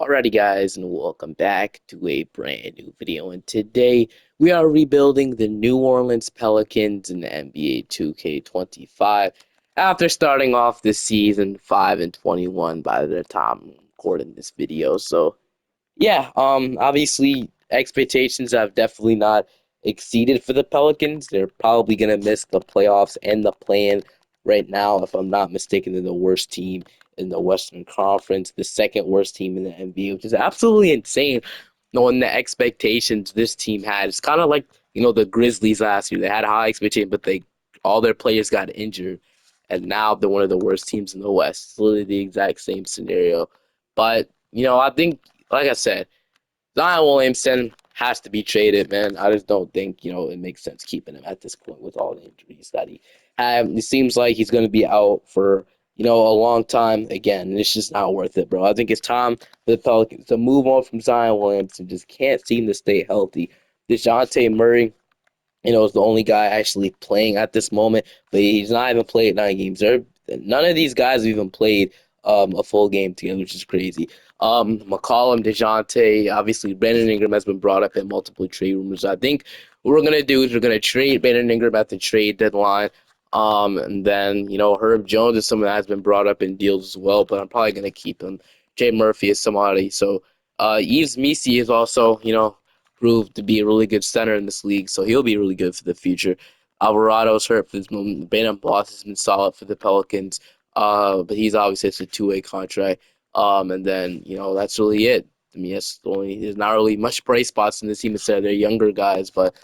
Alrighty guys, and welcome back to a brand new video, and today we are rebuilding the New Orleans Pelicans in the NBA 2K25 after starting off this season 5-21 by the time I'm recording this video. So yeah, obviously expectations have definitely not exceeded for the Pelicans. They're probably gonna miss the playoffs and the play-in right now. If I'm not mistaken, they're the worst team in the Western Conference, the second worst team in the NBA, which is absolutely insane knowing the expectations this team had. It's kind of like, the Grizzlies last year. They had high expectations, but all their players got injured, and now they're one of the worst teams in the West. It's literally the exact same scenario. But, I think, like I said, Zion Williamson has to be traded, man. I just don't think, it makes sense keeping him at this point with all the injuries that he had. It seems like he's going to be out for, a long time again, and it's just not worth it, bro. I think it's time for the Pelicans to move on from Zion Williamson. Just can't seem to stay healthy. DeJounte Murray, is the only guy actually playing at this moment, but he's not even played 9 games. None of these guys have even played a full game together, which is crazy. McCollum, DeJounte, obviously Brandon Ingram has been brought up in multiple trade rumors. I think what we're gonna do is we're gonna trade Brandon Ingram at the trade deadline. And then Herb Jones is someone that has been brought up in deals as well, but I'm probably gonna keep him. Jay Murphy is somebody. So Yves Missi is also proved to be a really good center in this league, so he'll be really good for the future. Alvarado's hurt for this moment. Bannon Boss has been solid for the Pelicans, but he's obviously it's a two-way contract. And then that's really it. I mean, there's not really much bright spots in this team instead of their younger guys, but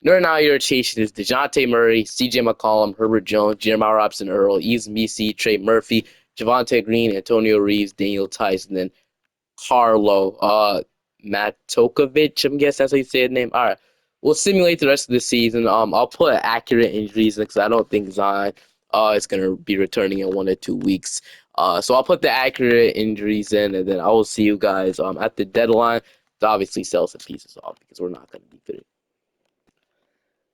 right now your rotation is DeJounte Murray, CJ McCollum, Herbert Jones, Jeremiah Robson Earl, Yves Missi, Trey Murphy, Javante Green, Antonio Reeves, Daniel Tice, and then Carlo Matokovic. I'm guessing that's how you say his name. All right. We'll simulate the rest of the season. I'll put accurate injuries because I don't think Zion is gonna be returning in 1 or 2 weeks. So I'll put the accurate injuries in, and then I will see you guys at the deadline to obviously sell some pieces off because we're not gonna be good.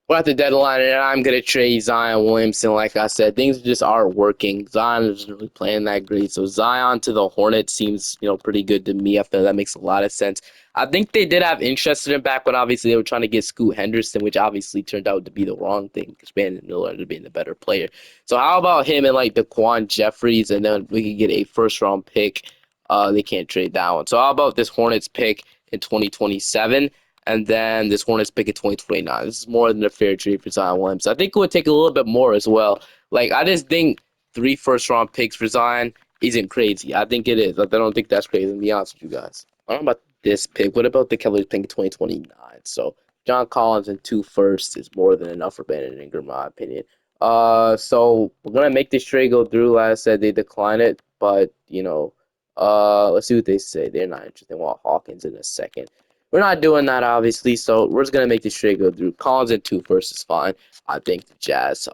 We're at the deadline, and I'm going to trade Zion Williamson. Like I said, things just aren't working. Zion isn't really playing that great. So Zion to the Hornets seems, pretty good to me. I feel that makes a lot of sense. I think they did have interest in him back when obviously they were trying to get Scoot Henderson, which obviously turned out to be the wrong thing because Brandon Miller ended up being the better player. So how about him and like DaQuan Jeffries, and then we could get a first-round pick. They can't trade that one. So how about this Hornets pick in 2027? And then this Hornets pick in 2029. This is more than a fair trade for Zion Williamson. I think it would take a little bit more as well. Like, I just think 3 first-round picks for Zion isn't crazy. I think it is. I don't think that's crazy, to be honest with you guys. I don't know about this pick. What about the Cavaliers pick in 2029? So, John Collins and 2 firsts is more than enough for Brandon Ingram, in my opinion. So we're gonna make this trade go through. Like I said, they decline it, but let's see what they say. They're not interested. They want Hawkins in a second. We're not doing that, obviously, so we're just gonna make this trade go through. Collins and 2 first is fine. I think the Jazz.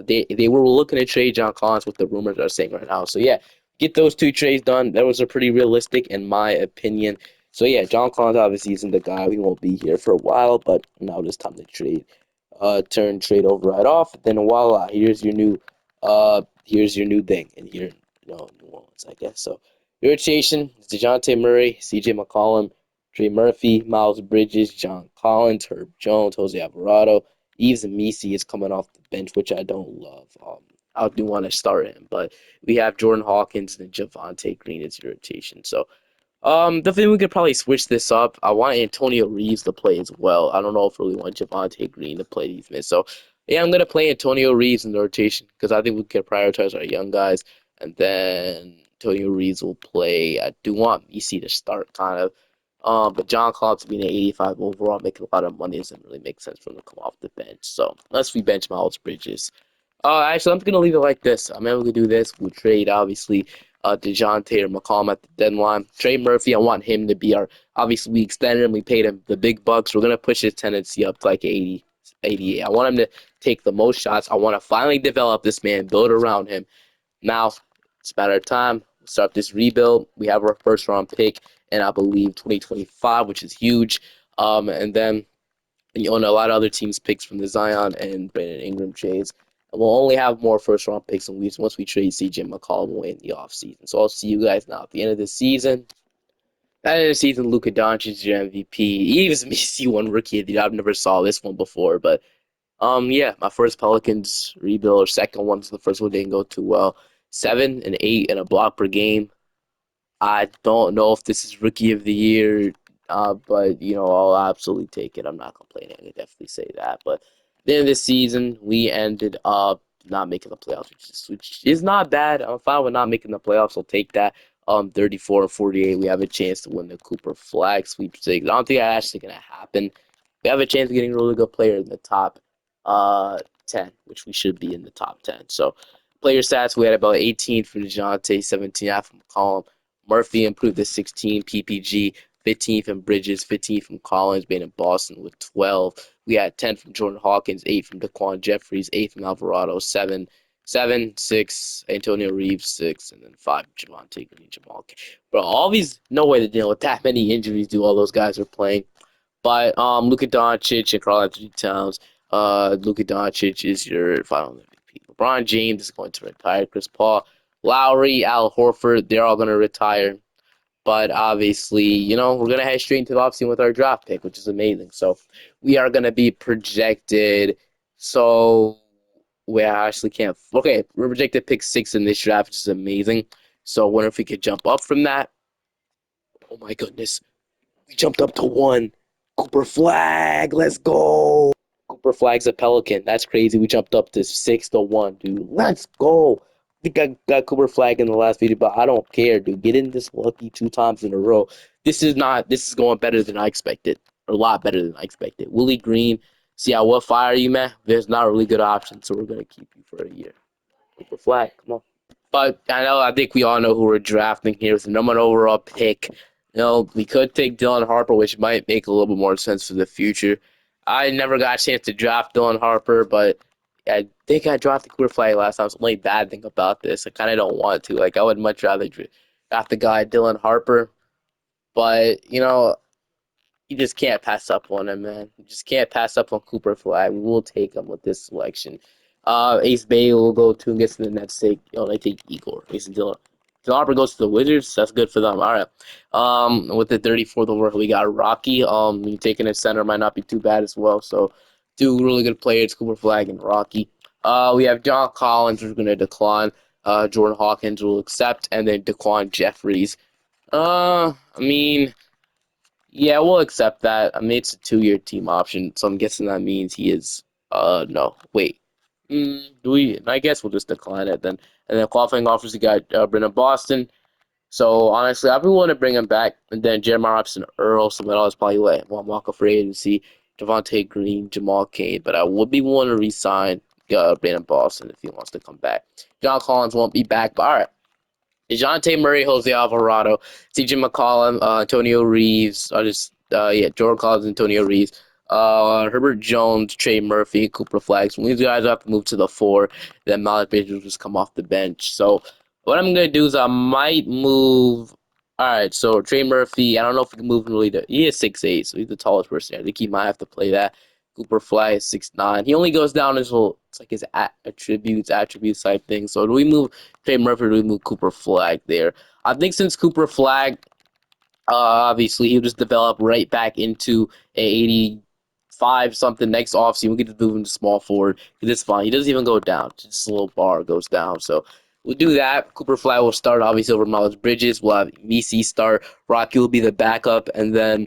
They were looking to trade John Collins with the rumors are saying right now. So yeah, get those 2 trades done. Those are pretty realistic in my opinion. So yeah, John Collins obviously isn't the guy. We won't be here for a while, but now it's time to trade. Turn trade override off. Then voila, here's your new thing, and here New Orleans, I guess. So your rotation is DeJounte Murray, CJ McCollum, Trey Murphy, Miles Bridges, John Collins, Herb Jones, Jose Alvarado, Yves Missi is coming off the bench, which I don't love. I do want to start him, but we have Jordan Hawkins and Javante Green as your rotation. So definitely we could probably switch this up. I want Antonio Reeves to play as well. I don't know if I really want Javante Green to play these minutes. So yeah, I'm gonna play Antonio Reeves in the rotation because I think we can prioritize our young guys, and then Antonio Reeves will play. I do want EC to start kind of. But John Collins being an 85 overall, making a lot of money doesn't really make sense for him to come off the bench. So unless we bench Miles Bridges. Actually, I'm gonna leave it like this. I'm never gonna do this. We'll trade obviously DeJounte or McCollum at the deadline. Trey Murphy, I want him to be our. Obviously, we extended him. We paid him the big bucks. We're gonna push his tendency up to like 80, 88. I want him to take the most shots. I want to finally develop this man, build around him. Now it's a matter of time. Start this rebuild. We have our first round pick, and I believe 2025, which is huge. And then you own a lot of other teams' picks from the Zion and Brandon Ingram trades. And we'll only have more first round picks once we trade CJ McCollum away in the offseason. So I'll see you guys now at the end of the season. That is the season, Luka Doncic is your MVP. He was me C1 rookie of the year. I've never saw this one before, but yeah, my first Pelicans rebuild or second one, so the first one didn't go too well. 7 and 8 and a block per game. I don't know if this is rookie of the year, but I'll absolutely take it. I'm not complaining. I can definitely say that. But then this season, we ended up not making the playoffs, which is not bad. I'm fine with not making the playoffs. I'll take that. 34 and 48. We have a chance to win the Cooper Flag sweepstakes. I don't think that's actually gonna happen. We have a chance of getting a really good player in the top 10, which we should be in the top 10. So player stats, we had about 18 for DeJounte, 17 from McCollum. Murphy improved to 16, PPG 15 from Bridges, 15 from Collins, being in Boston with 12. We had 10 from Jordan Hawkins, 8 from Daquan Jeffries, 8 from Alvarado, 7, 6, Antonio Reeves, 6, and then 5, Javonte Green, Jamal. Bro, all these, no way to deal with that many injuries do all those guys are playing. But Luka Doncic and Karl-Anthony Towns, Luka Doncic is your final MVP. LeBron James is going to retire. Chris Paul, Lowry, Al Horford, they're all going to retire. But obviously, we're going to head straight into the offseason with our draft pick, which is amazing. So we are going to be projected. So we actually can't. Okay, we're projected pick 6 in this draft, which is amazing. So I wonder if we could jump up from that. Oh my goodness. We jumped up to 1. Cooper Flag, let's go. Cooper Flag's a Pelican. That's crazy. We jumped up to 6 to 1, dude. Let's go. I think I got Cooper Flag in the last video, but I don't care, dude. Getting this lucky 2 times in a row. This is going better than I expected. Or a lot better than I expected. Willie Green, see how what fire you, man? There's not a really good option, so we're gonna keep you for a year. Cooper Flag, come on. But I think we all know who we're drafting here with the number 1 overall pick. We could take Dylan Harper, which might make a little bit more sense for the future. I never got a chance to draft Dylan Harper, but I think I drafted Cooper Flag last time. So the only bad thing about this, I kind of don't want to. Like, I would much rather draft the guy Dylan Harper, but you just can't pass up on him, man. You just can't pass up on Cooper Flag. We will take him with this selection. Ace Bay will go to and gets to the Nets. They take Igor. Mason Dillon. Harper goes to the Wizards. That's good for them. All right. With the 34th overall, we got Rocky. You taking a center might not be too bad as well. So, 2 really good players, Cooper Flag and Rocky. We have John Collins, who's going to decline. Jordan Hawkins will accept, and then Daquan Jeffries. I mean, yeah, we'll accept that. I mean, it's a 2-year team option, so I'm guessing that means he is. No, wait. Do we? I guess we'll just decline it then. And then qualifying offers, we got Brennan Boston. So honestly, I'd be willing to bring him back. And then Jeremiah Robinson, Earl, someone else probably want Walker for agency, Javonte Green, Jamal Cade. But I would be willing to re-sign Brandon Boston if he wants to come back. John Collins won't be back, but all right. DeJounte Murray, Jose Alvarado, CJ McCollum, Antonio Reeves, Jordan Collins, Antonio Reeves, Herbert Jones, Trey Murphy, Cooper Flags. When these guys have to move to the 4, then Malik Beasley will just come off the bench. So what I'm gonna do is I might move. All right, so Trey Murphy, I don't know if we can move him really to. He is 6'8", so he's the tallest person. I think he might have to play that. Cooper Flag is 6'9". He only goes down his whole. It's like his attributes type thing. So do we move Trey Murphy, or do we move Cooper Flag there? I think since Cooper Flag, obviously he'll just develop right back into a 85 something next offseason. We can just move him to small forward because it's fine. He doesn't even go down; just a little bar goes down. So we'll do that. Cooper Flag will start obviously over Miles Bridges. We'll have Misi start. Rocky will be the backup, and then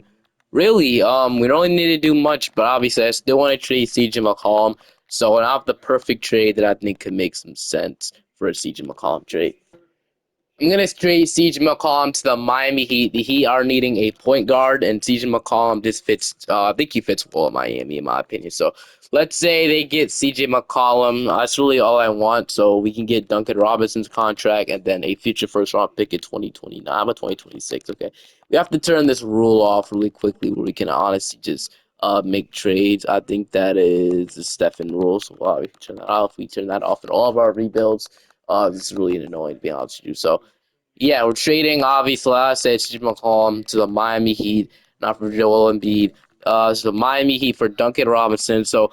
really, we don't need to do much. But obviously, I still want to trade CJ McCollum. So I have the perfect trade that I think could make some sense for a CJ McCollum trade. I'm gonna trade CJ McCollum to the Miami Heat. The Heat are needing a point guard, and CJ McCollum just fits. I think he fits well in Miami, in my opinion. So let's say they get CJ McCollum. That's really all I want. So we can get Duncan Robinson's contract, and then a future first round pick in 2029 or 2026. Okay, we have to turn this rule off really quickly, where we can honestly just make trades. I think that is the Stephen rule. So we can turn that off. We turn that off in all of our rebuilds. This is really annoying to be honest with you. So yeah, we're trading obviously. Like I said, Steve McCollum to the Miami Heat, not for Joel Embiid. So the Miami Heat for Duncan Robinson. So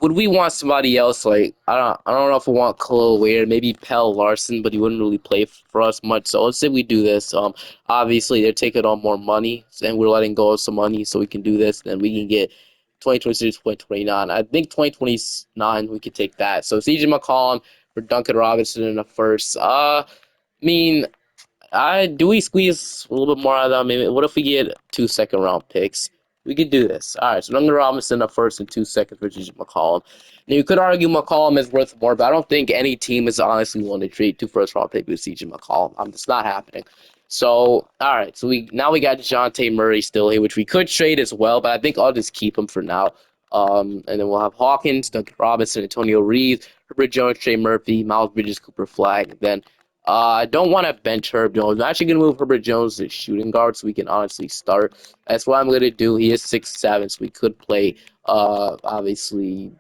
would we want somebody else? Like I don't know if we want Khalil Ware, maybe Pell Larson, but he wouldn't really play for us much. So let's say we do this. Obviously they're taking on more money, and we're letting go of some money, so we can do this. Then we can get 2026, 2029. I think 2029 we could take that. So CJ McCollum for Duncan Robinson in the first. I mean, I do we squeeze a little bit more out of them? Maybe what if we get 2 second round picks? We could do this. All right, so Duncan Robinson up first and 2 seconds for Gigi McCollum. Now you could argue McCollum is worth more, but I don't think any team is honestly willing to trade 2 first round picks with CJ McCollum. It's not happening. So all right, so we got DeJounte Murray still here, which we could trade as well, but I think I'll just keep him for now. And then we'll have Hawkins, Duncan Robinson, Antonio Reeves, Herbert Jones, Trey Murphy, Miles Bridges, Cooper Flag. Then I don't want to bench Herb Jones. I'm actually going to move Herbert Jones to shooting guard so we can honestly start. That's what I'm going to do. He is 6'7", so we could play, obviously,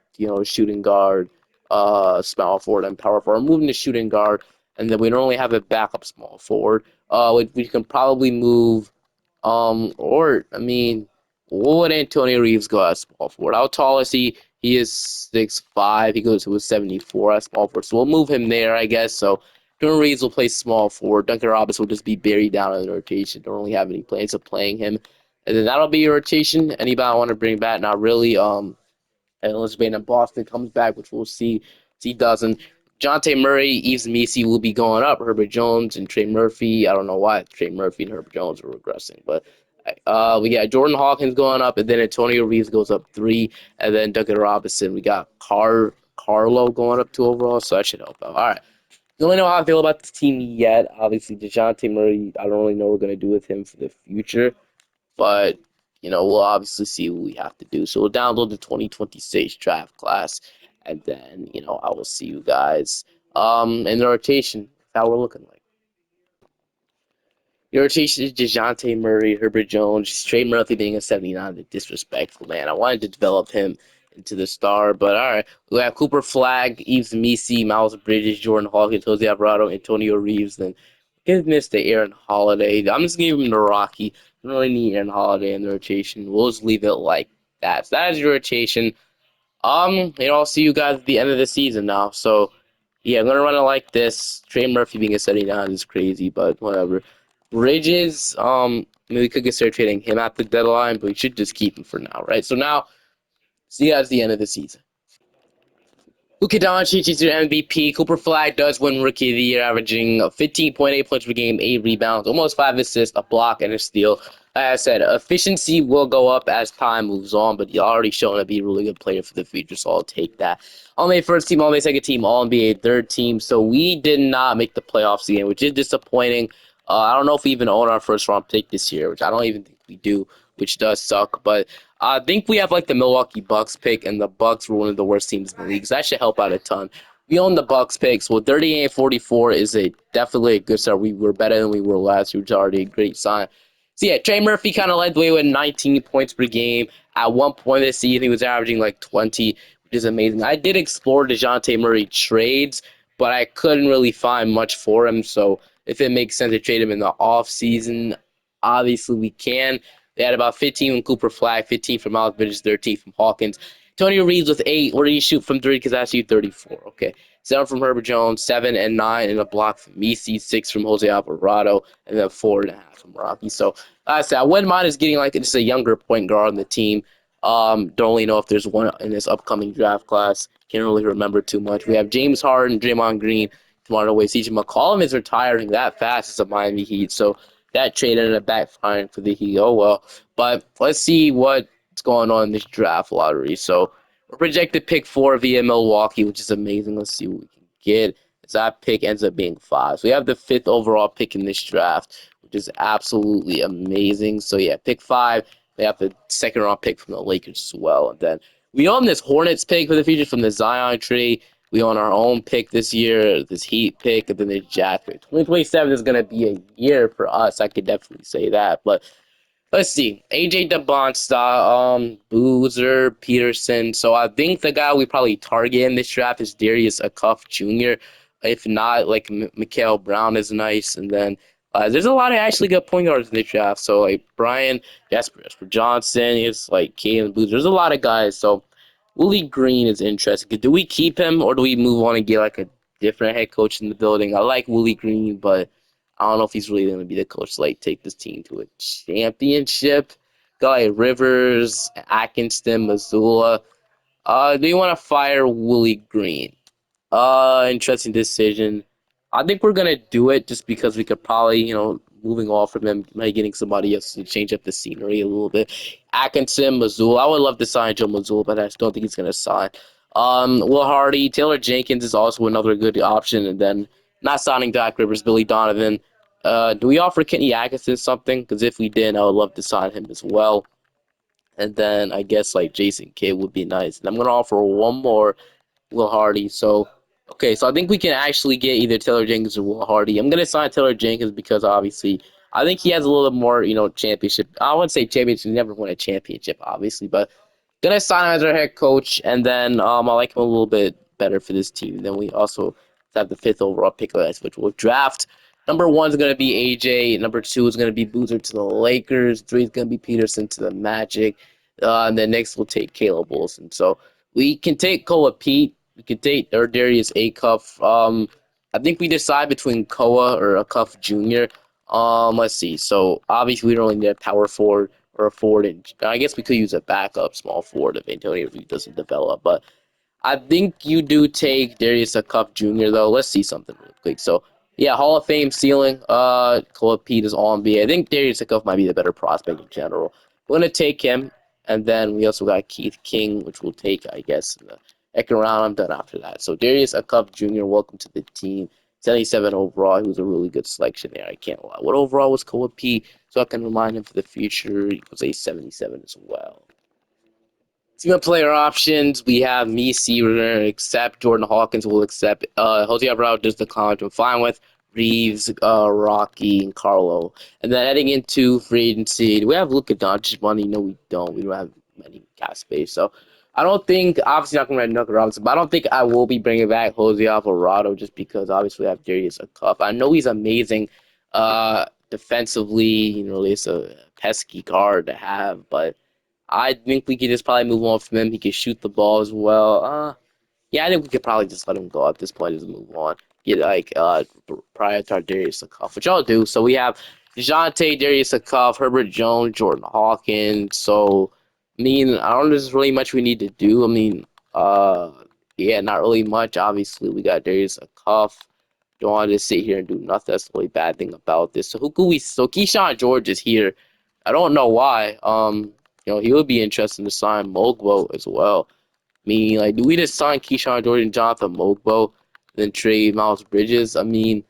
shooting guard, small forward, and power forward. I'm moving to shooting guard, and then we don't only have a backup small forward. We can probably move or I mean, what would Antonio Reeves go as small forward? How tall is he? He is 6'5". He goes to a 74 as small forward. So we'll move him there, I guess. So Antonio Reeves will play small forward. Duncan Robinson will just be buried down in the rotation. Don't really have any plans of playing him. And then that'll be your rotation. Anybody I want to bring back? Not really. And Elizabeth in Boston comes back, which we'll see. If he doesn't. Jonte Murray, Yves Misi will be going up. Herbert Jones and Trey Murphy. I don't know why Trey Murphy and Herbert Jones are regressing, but we got Jordan Hawkins going up, and then Antonio Reeves goes up 3, and then Duncan Robinson. We got Carlo going up 2 overall, so that should help out. All right. Don't really know how I feel about this team yet. Obviously, DeJounte Murray, I don't really know what we're going to do with him for the future. But, we'll obviously see what we have to do. So we'll download the 2026 draft class, and then, I will see you guys in the rotation, how we're looking like. Your rotation is DeJounte Murray, Herbert Jones, Trey Murphy being a 79, the disrespectful man. I wanted to develop him into the star, but all right. We have Cooper Flag, Yves Misi, Miles Bridges, Jordan Hawkins, Jose Alvarado, Antonio Reeves, then give Mr. Aaron Holiday. I'm just giving him the Rocky. I don't really need Aaron Holiday in the rotation. We'll just leave it like that. So that is your rotation. I'll see you guys at the end of the season now. So, yeah, I'm gonna run it like this. Trey Murphy being a 79 is crazy, but whatever. Bridges, we could consider trading him at the deadline, but we should just keep him for now, right? So now, see you guys at the end of the season. Luka Doncic is your MVP. Cooper Flag does win Rookie of the Year, averaging 15.8 points per game, 8 rebounds, almost 5 assists, a block, and a steal. Like I said, efficiency will go up as time moves on, but you're already shown to be a really good player for the future, so I'll take that. All-NBA first team, All-NBA second team, All-NBA third team. So we did not make the playoffs again, which is disappointing. I don't know if we even own our first-round pick this year, which I don't even think we do, which does suck, but I think we have like the Milwaukee Bucks pick, and the Bucks were one of the worst teams in the league. So that should help out a ton. We own the Bucks picks. Well, 38-44 is definitely a good start. We were better than we were last year, which is already a great sign. So yeah, Trey Murphy kind of led the way with 19 points per game. At one point this season, he was averaging like 20, which is amazing. I did explore DeJounte Murray trades, but I couldn't really find much for him. So if it makes sense to trade him in the off season, obviously we can. They had about 15 from Cooper Flag, 15 from Miles Bridges, 13 from Hawkins. Tony Reeves with 8. Where do you shoot from 3? Because that's you 34. Okay. 7 from Herbert Jones, 7 and 9 in a block from Misi, 6 from Jose Alvarado, and then 4.5 from Rocky. So, like I said, I wouldn't mind is getting like just a younger point guard on the team. Don't really know if there's one in this upcoming draft class. Can't really remember too much. We have James Harden, Draymond Green, Tomorrow Way. CJ McCollum is retiring that fast as a Miami Heat. So that trade ended up backfiring for the Heat. Oh well. But let's see what's going on in this draft lottery. So we're projected pick 4 via Milwaukee, which is amazing. Let's see what we can get. As that pick ends up being 5. So we have the 5th overall pick in this draft, which is absolutely amazing. So yeah, pick 5. They have the 2nd round pick from the Lakers as well. And then we own this Hornets pick for the future from the Zion tree. We own our own pick this year, this Heat pick, and then the Jazz pick. 2027 is going to be a year for us. I could definitely say that. But let's see. AJ DeBonsta, Boozer, Peterson. So I think the guy we probably target in this draft is Darius Acuff Jr. If not, like Mikael Brown is nice. And then there's a lot of actually good point guards in this draft. So like Brian, Jasper Johnson, it's like Kalen Boozer. There's a lot of guys. So Willie Green is interesting. Do we keep him or do we move on and get like a different head coach in the building? I like Willie Green, but I don't know if he's really going to be the coach to like take this team to a championship. Got like Rivers, Atkinson, Missoula. Do you want to fire Willie Green? Interesting decision. I think we're gonna do it just because we could probably, moving off from him, maybe getting somebody else to change up the scenery a little bit. Atkinson, Mazul. I would love to sign Joe Mazul, but I just don't think he's gonna sign. Will Hardy, Taylor Jenkins is also another good option, and then not signing Doc Rivers, Billy Donovan. Do we offer Kenny Atkinson something? Because if we did, I would love to sign him as well. And then I guess like Jason Kidd would be nice. And I'm gonna offer one more. Will Hardy. So, okay, so I think we can actually get either Taylor Jenkins or Will Hardy. I'm gonna sign Taylor Jenkins because obviously I think he has a little bit more, championship. I wouldn't say championship. He never won a championship, obviously, but gonna sign him as our head coach, and then I like him a little bit better for this team. Then we also have the fifth overall pick, which we'll draft. Number one is gonna be AJ. Number two is gonna be Boozer to the Lakers. Three is gonna be Peterson to the Magic. And then next we'll take Caleb Wilson. So we can take Koa Pete. We can take Darius A Cuff. I think we decide between Koa or a Cuff Jr. Let's see. So obviously we don't really need a power forward or a forward, and I guess we could use a backup small forward if Antonio Reed doesn't develop. But I think you do take Darius Cup Jr. though. Let's see something real quick. So yeah, Hall of Fame ceiling. Cole Pete is all NBA. I think Darius Cup might be the better prospect in general. We're gonna take him, and then we also got Keith King, which we'll take, I guess, in the second round. I'm done after that. So Darius Cup Jr. Welcome to the team. 77 overall. He was a really good selection there. I can't lie. What overall was Cole P? So I can remind him for the future. He was a 77 as well. Team of player options, we have Misi, we're going to accept. Jordan Hawkins will accept. Jose Alvarado does decline, which I'm fine with. Reeves, Rocky, and Carlo. And then heading into free agency, do we have Luka Doncic money? No, we don't. We don't have many cap space. So I don't think, obviously not going to Nuka Robinson, but I don't think I will be bringing back Jose Alvarado just because obviously we have Darius a cup. I know he's amazing defensively. He's a pesky guard to have, but I think we could just probably move on from him. He can shoot the ball as well. Yeah, I think we could probably just let him go at this point. Just move on. Get like prior to Darius Akov, which I'll do. So we have DeJounte, Darius Akov, Herbert Jones, Jordan Hawkins. So I mean, I don't know if there's really much we need to do. I mean, yeah, not really much. Obviously, we got Darius Akov. Don't want to sit here and do nothing. That's the really bad thing about this. So who could we? So Keyshawn George is here. I don't know why. He would be interested to sign Mogbo as well. I mean, like, do we just sign Keyshawn George and Jonathan Mogbo, then trade Miles Bridges? I mean,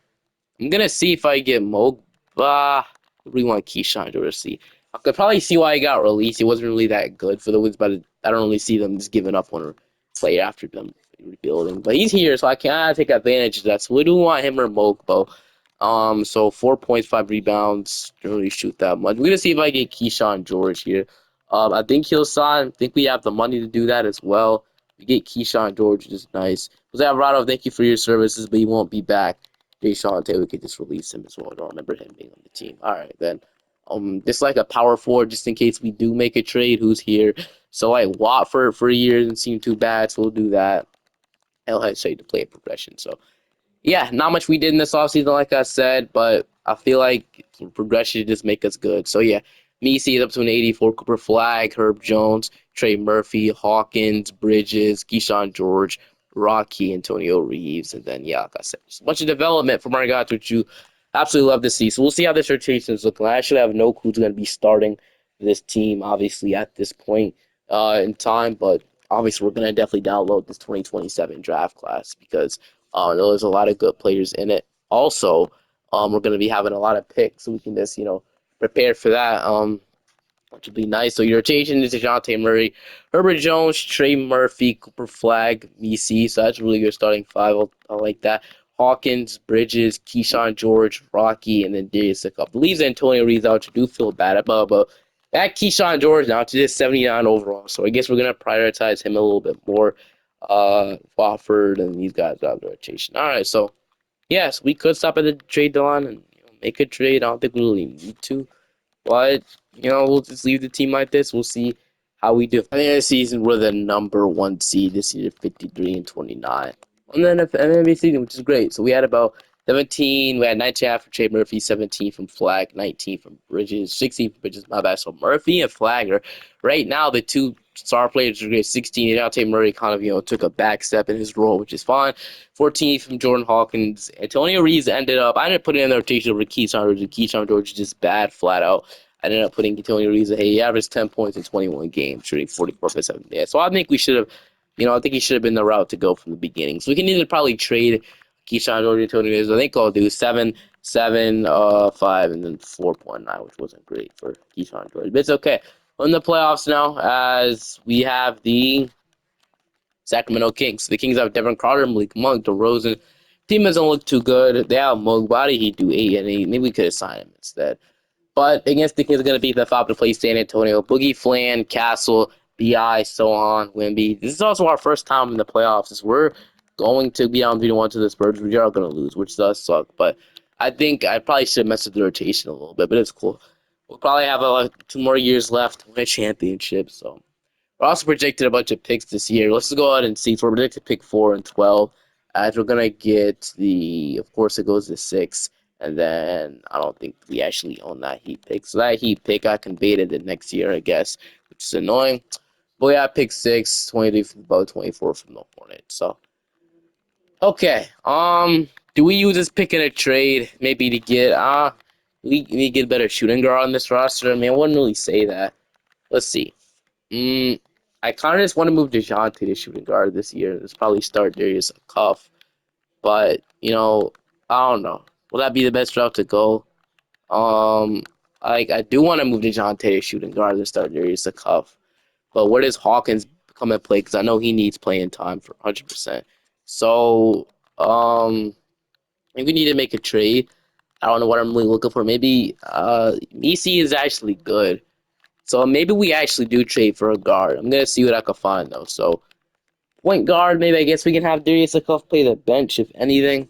I'm gonna see if I get Mogba. I really want Keyshawn George to see. I could probably see why he got released. He wasn't really that good for the Wizards, but I don't really see them just giving up on a player after them rebuilding. But he's here, so I can't take advantage of that. So we do want him or Mogbo. So 4 points, 5 rebounds. Don't really shoot that much. We're gonna see if I get Keyshawn George here. I think he'll sign. I think we have the money to do that as well. We get Keyshawn George, which is nice. Jose Alvarado, thank you for your services, but he won't be back. Deshaun Taylor could just release him as well. I don't remember him being on the team. All right, then. Just like a power forward, just in case we do make a trade. Who's here? So like Watford for a year doesn't seem too bad, so we'll do that. I'll have to say to play a progression. So yeah, not much we did in this offseason, like I said, but I feel like progression just make us good. So yeah, Messi is up to an 84. Cooper Flag, Herb Jones, Trey Murphy, Hawkins, Bridges, Keyshawn George, Rocky, Antonio Reeves, and then yeah, like I said, just a bunch of development from our guys, which you absolutely love to see. So we'll see how this rotation is looking. I actually have no clue who's going to be starting this team, obviously at this point in time, but obviously we're going to definitely download this 2027 draft class because there's a lot of good players in it. Also, we're going to be having a lot of picks, so we can just, prepare for that, which would be nice. So your rotation is DeJounte Murray, Herbert Jones, Trey Murphy, Cooper Flag, BC. So that's a really good starting five. I like that. Hawkins, Bridges, Keyshawn George, Rocky, and then Darius Cook. Leaves Antonio Reeves out, which I do feel bad about, but that Keyshawn George now to just 79 overall. So I guess we're going to prioritize him a little bit more. Wofford and these guys out of the rotation. All right, so yes, we could stop at the trade deadline and make a trade. I don't think we really need to, but we'll just leave the team like this. We'll see how we do. I think this season we're the number one seed this year, 53-29. And then an NBA season, which is great. So we had about 17. We had 19 from Trey Murphy, 17 from Flag, 19 from Bridges, 16 from Bridges. My bad. So Murphy and Flag are right now the two star players are great. 16. Now Trey Murray kind of took a back step in his role, which is fine. 14 from Jordan Hawkins. Antonio Reeves ended up. I didn't put it in the rotation over Keyshawn George. Keyshawn George is just bad, flat out. I ended up putting Antonio Reeves. Hey, he averaged 10 points in 21 games, shooting 44%. Yeah, so I think we should have, I think he should have been the route to go from the beginning. So we can either probably trade Keyshawn George, Antonio Reeves. I think I'll do 7, 7, 5, and then 4.9, which wasn't great for Keyshawn George. But it's okay. We're in the playoffs now, as we have the Sacramento Kings. The Kings have Devin Carter, Malik Monk, DeRozan. Team doesn't look too good. They have Mo Body. He'd do 8 and 8. Maybe we could have signed him instead. But against the Kings, are going to be the top to play San Antonio. Boogie, Flan, Castle, BI, so on, Wimby. This is also our first time in the playoffs. As we're going to be on 3-1 to the Spurs. We are going to lose, which does suck. But I think I probably should have messed with the rotation a little bit, but it's cool. We'll probably have 2 more years left to win a championship. So we're also projected a bunch of picks this year. Let's just go ahead and see. So we're predicted pick 4 and 12. As we're going to get of course, it goes to 6. And then I don't think we actually own that Heat pick. So that Heat pick I conveyed it the next year, I guess, which is annoying. But yeah, pick 6, 23 from the Bucks, 24 from the Hornets. So, okay. Do we use this pick in a trade maybe to get, we get a better shooting guard on this roster? I mean, I wouldn't really say that. Let's see. I kind of just want to move DeJounte to shooting guard this year. It's probably start Darius Cuff. But, I don't know. Will that be the best route to go? I do want to move DeJounte to shooting guard and start Darius Cuff. But where does Hawkins come and play? Because I know he needs playing time for 100%. So, I think we need to make a trade. I don't know what I'm really looking for. Maybe EC is actually good. So maybe we actually do trade for a guard. I'm going to see what I can find, though. So, point guard, maybe I guess we can have Darius Cuff play the bench, if anything.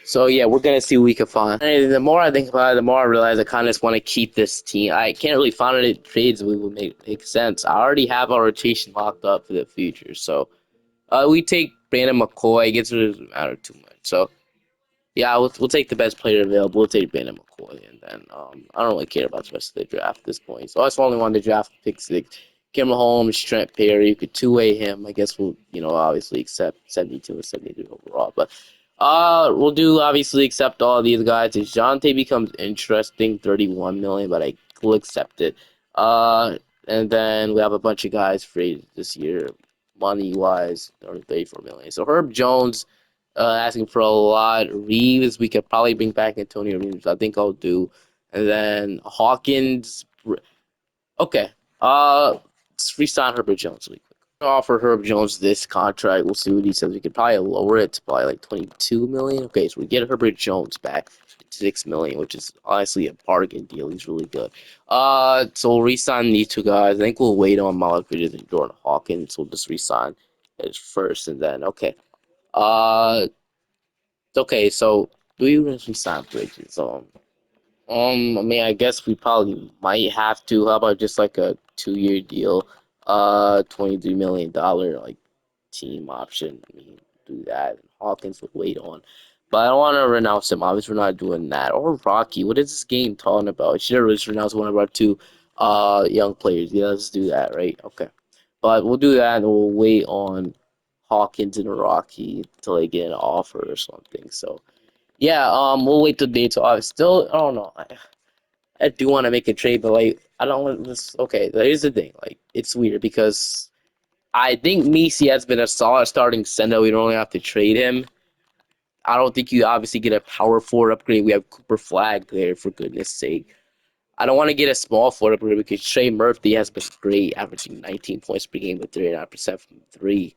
So, yeah, we're going to see what we can find. And the more I think about it, the more I realize I kind of just want to keep this team. I can't really find any trades that would make sense. I already have our rotation locked up for the future. So, we take Brandon McCoy. It gets rid of matter too much. So, yeah, we'll take the best player available. We'll take Brandon McCoy, and then I don't really care about the rest of the draft at this point. So I just only wanted to draft pick 6. Cameron Holmes, Trent Perry. You could two-way him. I guess we'll obviously accept 72 and 73 overall, but we'll do obviously accept all of these guys. DeJounte becomes interesting, 31 million, but I will accept it. And then we have a bunch of guys free this year, money-wise, 34 million. So Herb Jones. Asking for a lot. Reeves, we could probably bring back Antonio Reeves. I think I'll do. And then Hawkins. Okay. Let's re-sign Herbert Jones really quick. Offer Herb Jones this contract. We'll see what he says. We could probably lower it to probably like 22 million. Okay, so we get Herbert Jones back to 6 million, which is honestly a bargain deal. He's really good. So we'll re-sign these two guys. I think we'll wait on Malik Bridges and Jordan Hawkins. We'll just re-sign it first, and then okay. Uh, okay, so do you really sign Bridges? I mean, I guess we probably might have to. How about just like a 2-year deal? $23 million like team option. I mean, do that. Hawkins would wait on, but I don't want to renounce him. Obviously, we're not doing that. Or Rocky. What is this game talking about? Should have just renounced one of our two young players. Yeah, let's do that, right? Okay, but we'll do that, and we'll wait on Hawkins and Rocky until they get an offer or something. So yeah, we'll wait till day 12. Still, I don't know. I do want to make a trade, but like I don't want this. Okay, here's the thing. Like it's weird because I think Misi has been a solid starting center. We don't really have to trade him. I don't think you obviously get a power forward upgrade. We have Cooper Flag there for goodness sake. I don't want to get a small forward upgrade because Trey Murphy has been great, averaging 19 points per game with 39% from 3.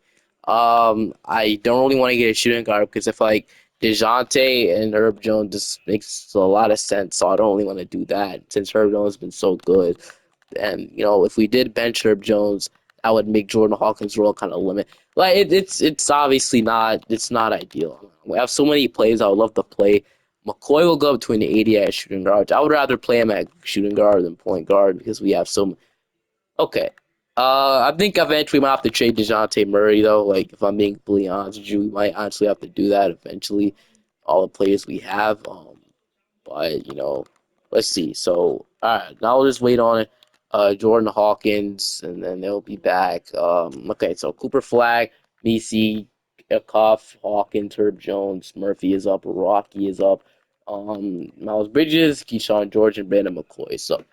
I don't really want to get a shooting guard because I feel like DeJounte and Herb Jones just makes a lot of sense. So I don't really want to do that since Herb Jones has been so good. And if we did bench Herb Jones, that would make Jordan Hawkins' role kind of limit. Like it's obviously not ideal. We have so many plays I would love to play. McCoy will go up to an 80 at shooting guard. I would rather play him at shooting guard than point guard because we have so. Okay, I think eventually we might have to trade DeJounte Murray though. Like if I'm being completely honest with you, we might honestly have to do that eventually. All the players we have. But let's see. So all right, now we'll just wait on it. Jordan Hawkins, and then they'll be back. Okay, so Cooper Flag, Misi, Cuff, Hawkins, Herb Jones, Murphy is up, Rocky is up. Miles Bridges, Keyshawn George, and Brandon McCoy. So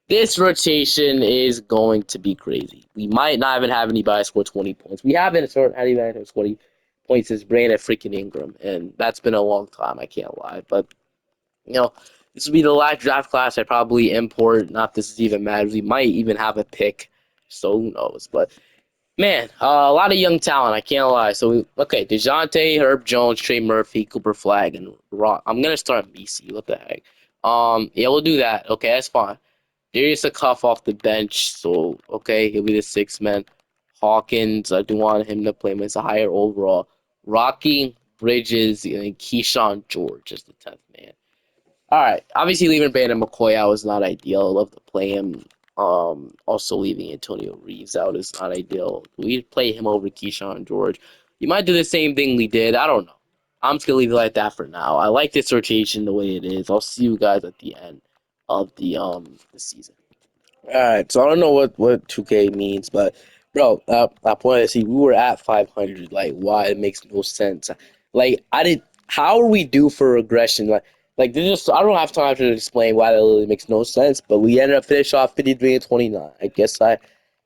this rotation is going to be crazy. We might not even have anybody score 20 points. We haven't had anybody score 20 points since Brandon freaking Ingram, and that's been a long time. I can't lie, but you know, this will be the last draft class I probably import. Not this is even matters. We might even have a pick, so who knows? But man, a lot of young talent. I can't lie. So okay, Dejounte, Herb Jones, Trey Murphy, Cooper Flag, and Rock. I'm gonna start BC. What the heck? Yeah, we'll do that. Okay, that's fine. Darius a cuff off the bench, so okay, he'll be the sixth man. Hawkins, I do want him to play him as a higher overall. Rocky, Bridges, and Keyshawn George is the 10th man. All right. Obviously, leaving Brandon McCoy out is not ideal. I love to play him. Also leaving Antonio Reeves out is not ideal. We play him over Keyshawn George. You might do the same thing we did. I don't know. I'm just gonna leave it like that for now. I like this rotation the way it is. I'll see you guys at the end of the season. All right, so I don't know what 2K means, but bro, I wanted to see we were at 500. Like, why? It makes no sense. Like, I did. How are we due for regression? Like there's just I don't have time to explain why that literally makes no sense. But we ended up finish off 53 and 29. I guess I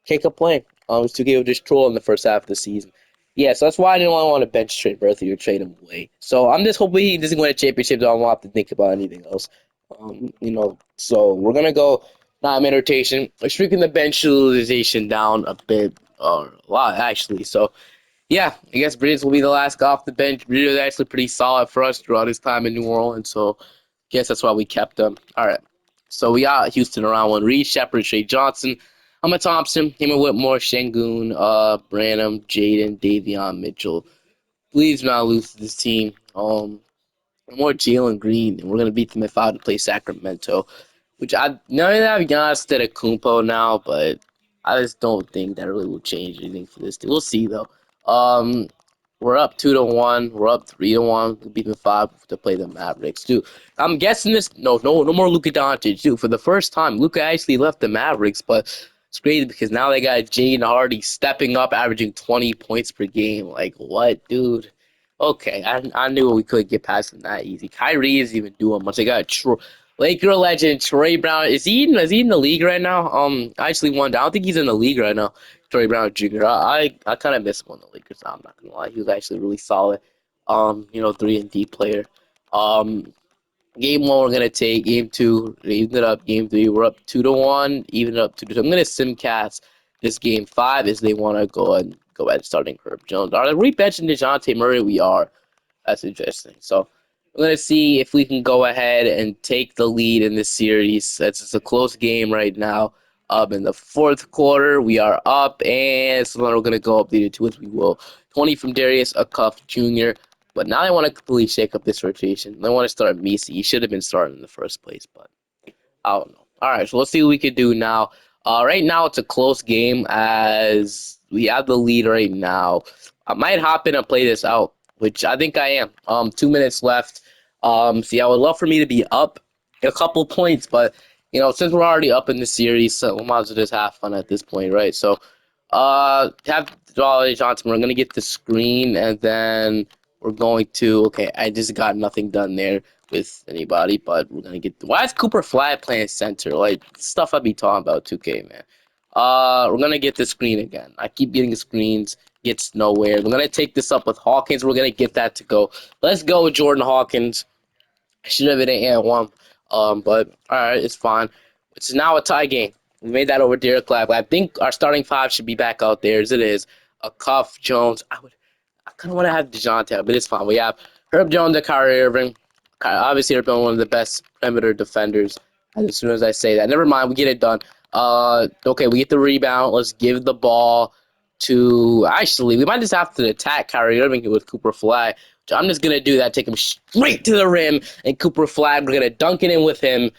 can't complain. 2K was just troll in the first half of the season. Yeah, so that's why I didn't want to bench trade Berthy or trade him away. So I'm just hoping he doesn't win a championship. So I don't have to think about anything else. So we're gonna go not rotation. We're shrinking the bench utilization down a bit, or a lot actually. So yeah, I guess Bridges will be the last guy off the bench. Bridges is actually pretty solid for us throughout his time in New Orleans, so I guess that's why we kept him. All right, so we got Houston around one. Reed Shepard, Shea Johnson, Emma Thompson, Hema Whitmore, Shengun, Branham, Jaden, Davion, Mitchell. Please not lose to this team. More Jalen Green, and we're gonna beat them if I had to play Sacramento. Which I know that I've Giannis instead of Kumpo now, but I just don't think that really will change anything for this team. We'll see though. Um, we're up 2-1. We're up 3-1. We'll beat them 5 to play the Mavericks, dude. I'm guessing this. No more Luka Doncic, dude. For the first time, Luka actually left the Mavericks, but it's crazy because now they got Jaden Hardy stepping up, averaging 20 points per game. Like what, dude? Okay, I knew we could get past them that easy. Kyrie isn't even doing much. They got Laker legend Troy Brown. Is he in the league right now? I actually wonder. I don't think he's in the league right now. Troy Brown Jr. I kind of miss him on the Lakers. I'm not gonna lie. He was actually really solid. 3-and-D player. Game one we're gonna take. Game two, even it up. Game three, we're up 2-1. Even it up 2-2. I'm gonna simcast this game five as they want to go ahead starting Herb Jones. Are we benching Dejounte Murray? We are. That's interesting. So we're gonna see if we can go ahead and take the lead in this series. It's a close game right now. In the fourth quarter, we are up, and so then we're gonna go up leading to as we will. 20 from Darius Cuff Jr. But now they want to completely shake up this rotation. They want to start Misi. He should have been starting in the first place, but I don't know. All right, so let's see what we can do now. Right now, it's a close game as we have the lead right now. I might hop in and play this out, which I think I am. 2 minutes left. See, I would love for me to be up a couple points, but since we're already up in the series, so we might as well just have fun at this point, right? So, have Jolly Johnson. We're gonna get the screen, and then we're going to. Okay, I just got nothing done there with anybody, but we're gonna get. Why is Cooper Flag playing center? Like stuff I'd be talking about 2K, man. We're gonna get the screen again. I keep getting the screens, gets nowhere. We're gonna take this up with Hawkins. We're gonna get that to go. Let's go, Jordan Hawkins. I should have been an and one, but all right, it's fine. It's now a tie game. We made that over Derek Clapp. I think our starting five should be back out there as it is. A Cuff Jones. I kind of want to have DeJounte, but it's fine. We have Herb Jones and Kyrie Irving. Obviously, Herb Jones one of the best perimeter defenders. As soon as I say that, never mind. We get it done. Okay, we get the rebound. Let's give the ball to. Actually, we might just have to attack Kyrie Irving with Cooper Flag. So I'm just gonna do that. Take him straight to the rim, and Cooper Flag. We're gonna dunk it in with him.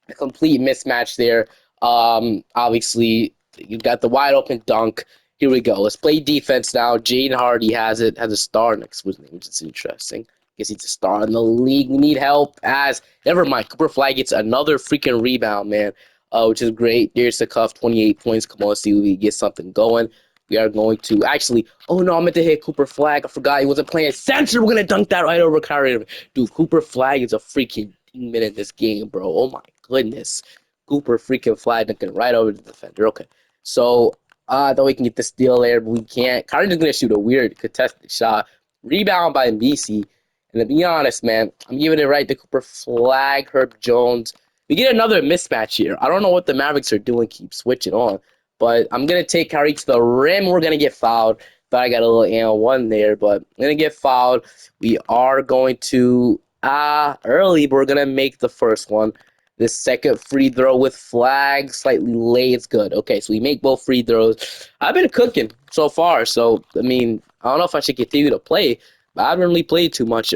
A complete mismatch there. Obviously. You got the wide open dunk. Here we go. Let's play defense now. Jaden Hardy has a star next to his name, which is interesting. Guess he's a star in the league. We need help. As never mind, Cooper Flag gets another freaking rebound, man, which is great. There's the cuff, 28 points. Come on, let's see if we get something going. We are going to actually. Oh no, I meant to hit Cooper Flag. I forgot he wasn't playing center. We're gonna dunk that right over Kyrie Irving. Dude, Cooper Flag is a freaking demon in this game, bro. Oh my goodness. Cooper freaking Flag dunking right over the defender. Okay. So I thought we can get the steal there, but we can't. Kyrie's just gonna shoot a weird contested shot. Rebound by Misi. And to be honest, man, I'm giving it right to Cooper Flag, Herb Jones. We get another mismatch here. I don't know what the Mavericks are doing, keep switching on. But I'm gonna take Kyrie to the rim. We're gonna get fouled. Thought I got a little and one there, but I'm gonna get fouled. We are going to early, but we're gonna make the first one. The second free throw with Flag, slightly late. It's good. Okay, so we make both free throws. I've been cooking so far, so I mean, I don't know if I should continue to play, but I haven't really played too much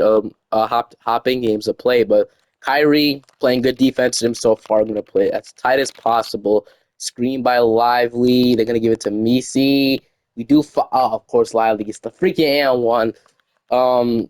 hopping games to play. But Kyrie playing good defense to him so far. I'm gonna play as tight as possible. Screen by Lively. They're gonna give it to Misi. We do. Of course, Lively gets the freaking and one. Um,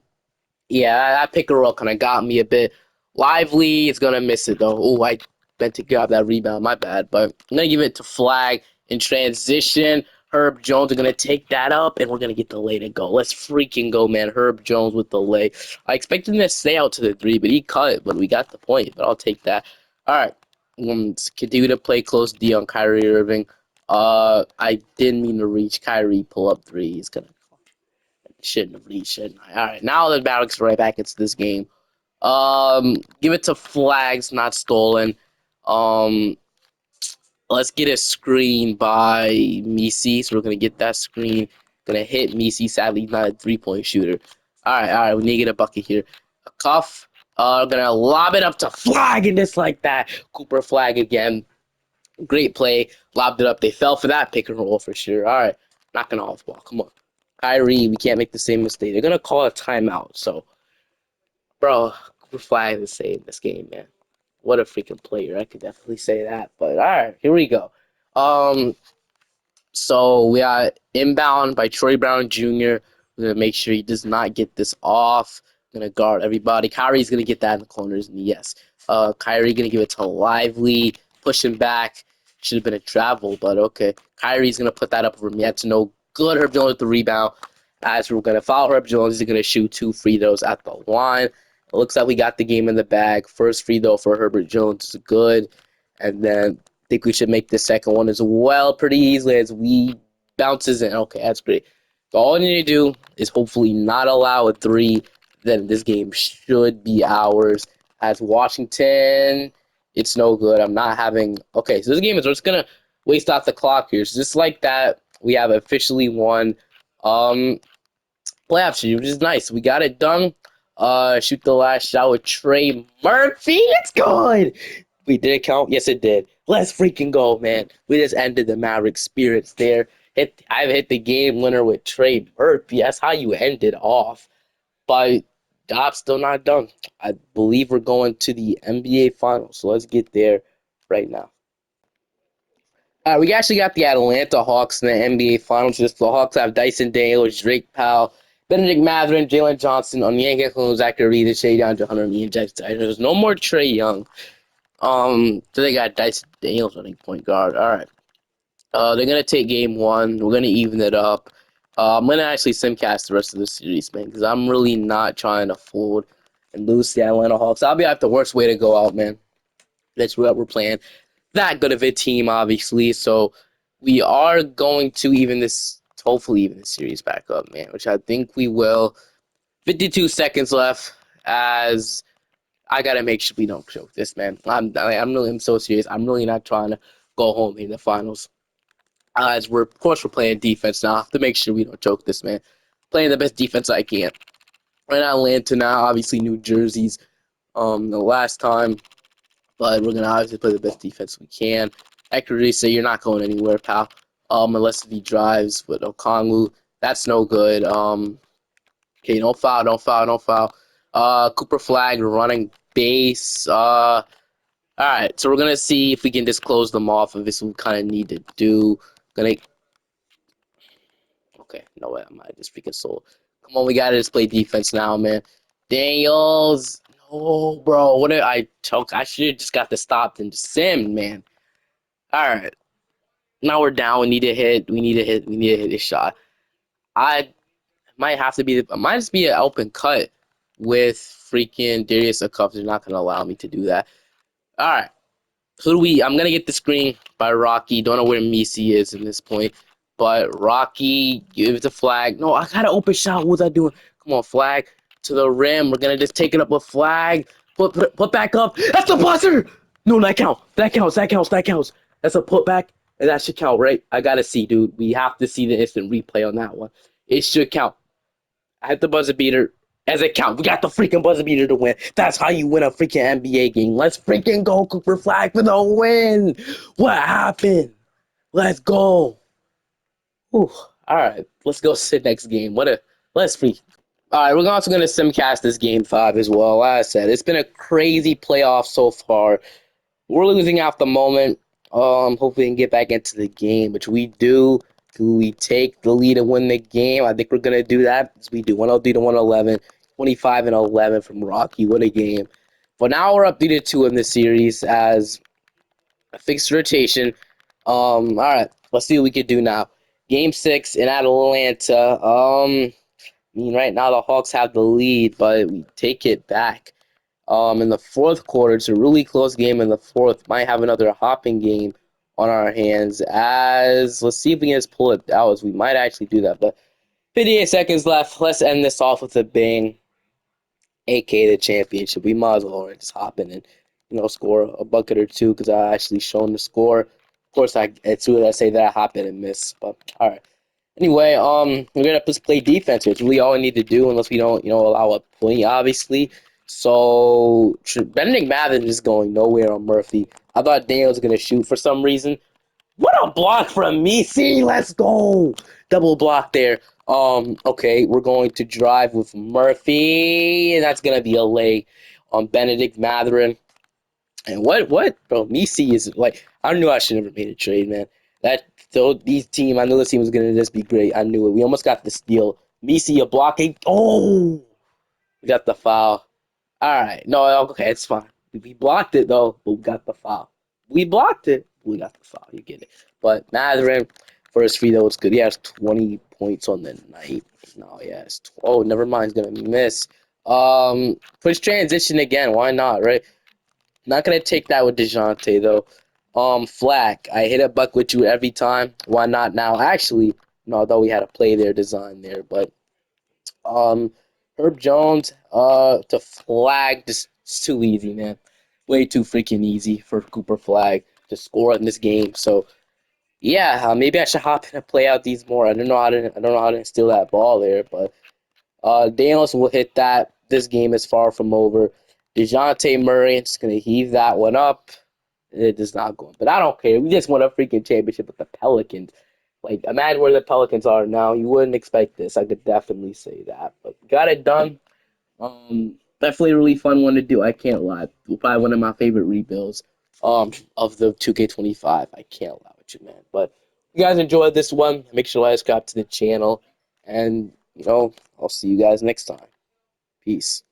yeah, that pick and roll kind of got me a bit. Lively is gonna miss it though. Oh, I meant to grab that rebound. My bad. But I'm gonna give it to Flag in transition. Herb Jones are gonna take that up, and we're gonna get the lay to go. Let's freaking go, man. Herb Jones with the lay. I expected him to stay out to the three, but he cut it. But we got the point. But I'll take that. All right. Let's continue to play close D on Kyrie Irving. I didn't mean to reach Kyrie pull up three. He's gonna shouldn't have reached. Shouldn't I? All right. Now the Mavericks right back into this game. Give it to Flags, not stolen. Um, let's get a screen by Misi. So we're gonna get that screen. Gonna hit Misi. Sadly, not a 3-point shooter. All right. We need to get a bucket here. A cuff. Gonna lob it up to Flag and just like that. Cooper Flag again. Great play. Lobbed it up. They fell for that pick and roll for sure. All right. Knocking off ball. Come on. Kyrie, we can't make the same mistake. They're gonna call a timeout. So, bro, Cooper Flag is saving this game, man. What a freaking player. I could definitely say that. But all right, here we go. Um, so we got inbound by Troy Brown Jr. We're gonna make sure he does not get this off. Gonna guard everybody. Kyrie's gonna get that in the corners, and yes. Kyrie gonna give it to Lively, push him back. Should have been a travel, but okay. Kyrie's gonna put that up over me. That's no good. Herb Jones with the rebound. As we're gonna foul Herb Jones, he's gonna shoot 2 free throws at the line. It looks like we got the game in the bag. First free throw for Herbert Jones is good, and then think we should make the second one as well pretty easily as we bounces in. Okay, that's great. So all you need to do is hopefully not allow a three. Then this game should be ours. As Washington, it's no good. I'm not having. Okay, so this game is we're just gonna waste off the clock here. So just like that, we have officially won playoff shoot, which is nice. We got it done. Shoot the last shot with Trey Murphy. It's good. Wait, did it count? Yes, it did. Let's freaking go, man. We just ended the Maverick spirits there. I've hit the game winner with Trey Murphy. That's how you end it off. But job's still not done. I believe we're going to the NBA Finals. So let's get there right now. We actually got the Atlanta Hawks in the NBA Finals. Just the Hawks have Dyson Daniels, Drake Powell, Benedict Mathurin, Jalen Johnson, Onyeka Okongwu, Zachary Reed, Shea DeAndre Hunter, and Jackson. There's no more Trey Young. So they got Dyson Daniels running point guard. All right. They're gonna take game one. We're gonna even it up. I'm gonna actually simcast the rest of the series, man, because I'm really not trying to fold and lose the Atlanta Hawks. I'll be like the worst way to go out, man. That's what we're playing. That good of a team, obviously. So we are going to hopefully even the series back up, man, which I think we will. 52 seconds left. As I gotta make sure we don't choke this, man. I'm so serious. I'm really not trying to go home in the finals. As of course we're playing defense now to make sure we don't choke this, man. Playing the best defense I can. Right now, Atlanta now, obviously New Jersey's the last time, but we're gonna obviously play the best defense we can. I could really say you're not going anywhere, pal. Unless he drives with Okongwu. That's no good. Okay, don't foul. Cooper Flag running base. All right, so we're gonna see if we can just close them off. If this we kind of need to do. Gonna Okay, no way. I might just freaking soul. Come on, we gotta just play defense now, man. Daniels, no, bro. What did I choke? I should have just got the stop and just sim, man. All right, now we're down. We need to hit. We need to hit. We need to hit a shot. I might have to be. It might just be an open cut with freaking Darius Cup. They're not gonna allow me to do that. All right. Who do we? I'm gonna get the screen by Rocky. Don't know where Misi is in this point, but Rocky gives a flag. No, I got an open shot. What was I doing? Come on, flag to the rim. We're gonna just take it up with flag. Put back up. That's the buzzer. No, that counts. That counts. That counts. That counts. That's a put back, and that should count, right? I gotta see, dude. We have to see the instant replay on that one. It should count. I hit the buzzer beater as it count. We got the freaking buzzer beater to win. That's how you win a freaking NBA game. Let's freaking go, Cooper Flag, for the win. What happened? Let's go. Whew. All right, let's go sit next game. Let's freak. All right, we're also gonna simcast this game 5 as well. Like I said, it's been a crazy playoff so far. We're losing at the moment. Hopefully we can get back into the game, which we do. Do we take the lead and win the game? I think we're gonna do that. We do 103 to 111, 25 and 11 from Rocky. What a game! But now we're up 3-2 in this series as a fixed rotation. All right, let's see what we can do now. Game 6 in Atlanta. I mean, right now the Hawks have the lead, but we take it back. In the fourth quarter, it's a really close game in the fourth. Might have another hopping game on our hands. As let's see if we can just pull it out. As we might actually do that. But 58 seconds left. Let's end this off with a bang. AK the championship. We might as well just hop in and score a bucket or two because I actually shown the score. Of course, as soon as I say that, I hop in and miss. But all right. Anyway, we're gonna just play defense, which really all we need to do, unless we don't, allow a point, obviously. So Benedict Mathen is going nowhere on Murphy. I thought Daniel was gonna shoot for some reason. What a block from me! See, let's go, double block there. Okay, we're going to drive with Murphy, and that's gonna be a lay on Benedict Mathurin. And bro? Misi is like, I knew I should never made a trade, man. I knew this team was gonna just be great. I knew it. We almost got the steal. Misi a blocking. Oh, we got the foul. All right, no, okay, it's fine. We blocked it though, but we got the foul. We blocked it. We got the foul. You get it. But Matherin for his free throw, it's good. He has 20 points on the night. No, yes. Oh, never mind. He's gonna miss. Push transition again. Why not? Right. Not gonna take that with DeJounte though. Flack. I hit a buck with you every time. Why not now? Actually, no, though we had a play there, design there, but um, Herb Jones. To flag, just it's too easy, man. Way too freaking easy for Cooper Flag to score in this game. So yeah, maybe I should hop in and play out these more. I don't know how to steal that ball there, but Daniels will hit that. This game is far from over. DeJounte Murray is going to heave that one up. It is not going. But I don't care. We just won a freaking championship with the Pelicans. Like, imagine where the Pelicans are now. You wouldn't expect this. I could definitely say that. But got it done. Definitely a really fun one to do. I can't lie. Probably one of my favorite rebuilds of the 2K25. I can't lie with you, man. But if you guys enjoyed this one, make sure to subscribe to the channel. And, I'll see you guys next time. Peace.